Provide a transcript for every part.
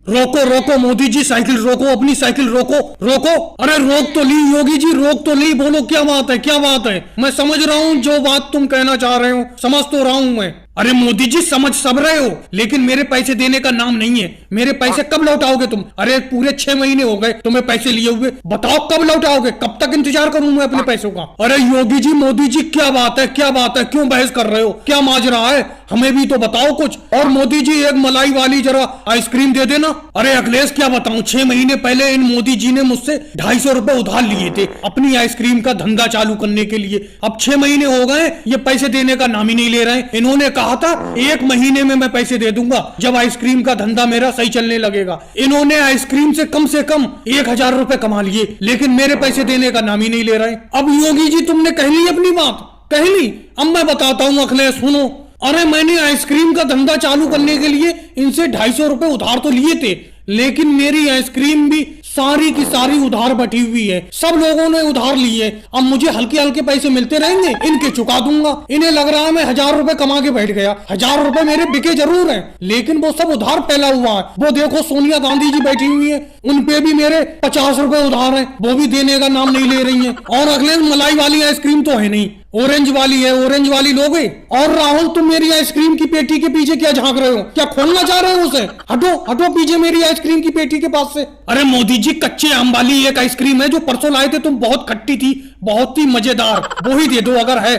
रोको रोको मोदी जी, साइकिल रोको, अपनी साइकिल रोको रोको। अरे रोक तो ली योगी जी, रोक तो ली। बोलो क्या बात है, क्या बात है। मैं समझ रहा हूँ जो बात तुम कहना चाह रहे हो, समझ तो रहा हूँ मैं। अरे मोदी जी समझ सब रहे हो, लेकिन मेरे पैसे देने का नाम नहीं है। मेरे पैसे कब लौटाओगे तुम? अरे पूरे 6 महीने हो गए तुम्हें पैसे लिए हुए, बताओ कब लौटाओगे? कब तक इंतजार करूं मैं अपने पैसों का? अरे योगी जी, मोदी जी, क्या बात है, क्या बात है? क्यों बहस कर रहे हो? क्या माजरा है? हमें भी तो बताओ कुछ। और मोदी जी एक मलाई वाली जरा आइसक्रीम दे देना। अरे अखिलेश क्या बताऊं, 6 महीने पहले इन मोदी जी ने मुझसे 250 रुपए उधार लिए थे अपनी आइसक्रीम का धंधा चालू करने के लिए। अब 6 महीने हो गए, ये पैसे देने का नाम ही नहीं ले रहे हैं। इन्होंने कहा था 1 महीने में मैं पैसे दे दूंगा जब आइसक्रीम का धंधा मेरा सही चलने लगेगा। इन्होंने आइसक्रीम से कम 1000 रुपए कमा लिए, लेकिन मेरे पैसे देने का नाम ही नहीं ले रहे। अब योगी जी तुमने कह ली अपनी बात, कह ली। अब मैं बताता हूँ अखिलेश, सुनो। अरे मैंने आइसक्रीम का धंधा चालू करने के लिए इनसे 250 रुपए उधार तो लिए थे, लेकिन मेरी आइसक्रीम भी सारी की सारी उधार बटी हुई है। सब लोगों ने उधार लिए, अब मुझे हल्के हल्के पैसे मिलते रहेंगे, इनके चुका दूंगा। इन्हें लग रहा है मैं 1000 रुपए कमा के बैठ गया। 1000 रुपए मेरे बिके जरूर हैं, लेकिन वो सब उधार फैला हुआ है। वो देखो सोनिया गांधी जी बैठी हुई है, उन पे भी मेरे 50 रुपए उधार हैं, वो भी देने का नाम नहीं ले रही है। और अगले मलाई वाली आइसक्रीम तो है नहीं, ऑरेंज वाली है, ऑरेंज वाली लोगे। और राहुल तुम मेरी आइसक्रीम की पेटी के पीछे क्या झांक रहे हो? क्या खोलना चाह रहे हो उसे? हटो हटो पीछे मेरी आइसक्रीम की पेटी के पास से। अरे मोदी जी, कच्चे आम वाली एक आइसक्रीम है जो परसों लाए थे तुम, बहुत खट्टी थी, बहुत ही मजेदार, वो ही दे दो अगर है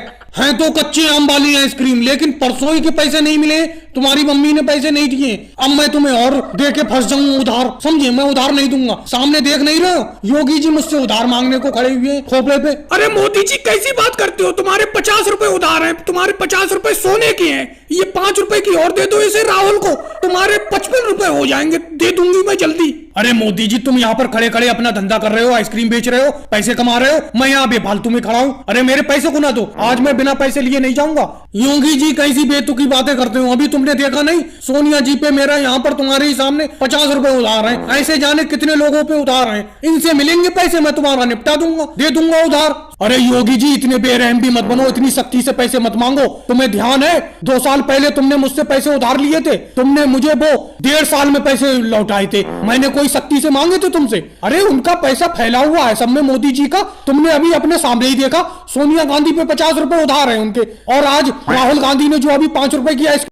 तो कच्चे आम वाली आइसक्रीम। लेकिन परसों ही के पैसे नहीं मिले, तुम्हारी मम्मी ने पैसे नहीं दिए। अब मैं तुम्हें और दे के फंस जाऊं उधार, समझे? मैं उधार नहीं दूंगा। सामने देख नहीं रहे हो, योगी जी मुझसे उधार मांगने को खड़े हुए खोपड़े पे। अरे मोदी जी कैसी बात करते हो? तुम्हारे 50 रुपए उधार हैं, तुम्हारे 50 रुपए सोने के हैं। ये 5 रुपए की और दे दो इसे राहुल को, तुम्हारे 55 रुपए हो जाएंगे, दे दूंगी मैं जल्दी। अरे मोदी जी तुम यहाँ पर खड़े खड़े अपना धंधा कर रहे हो, आइसक्रीम बेच रहे हो, पैसे कमा रहे हो, मैं यहाँ बेफालतू में खड़ा हूँ। अरे मेरे पैसे को ना दो, आज मैं बिना पैसे लिए नहीं जाऊंगा। योगी जी कैसी बेतुकी बातें करते हो? अभी तुमने देखा नहीं, सोनिया जी पे मेरा यहाँ पर तुम्हारे ही सामने 50 रुपए उधार हैं। ऐसे जाने कितने लोगों पे उधार हैं। इनसे मिलेंगे पैसे, मैं तुम्हारा निपटा दूंगा, दे दूंगा उधार। अरे योगी जी इतने बेरहम भी मत बनो, इतनी सख्ती से पैसे मत मांगो। तुम्हें ध्यान है 2 साल पहले तुमने मुझसे पैसे उधार लिए थे, तुमने मुझे वो 1.5 साल में पैसे लौटाए थे। मैंने कोई सख्ती से मांगे थे तुमसे? अरे उनका पैसा फैला हुआ है सब में मोदी जी का। तुमने अभी अपने सामने ही देखा, सोनिया गांधी पे 50 रुपए उधार है उनके, और आज राहुल गांधी ने जो अभी 5 रुपए की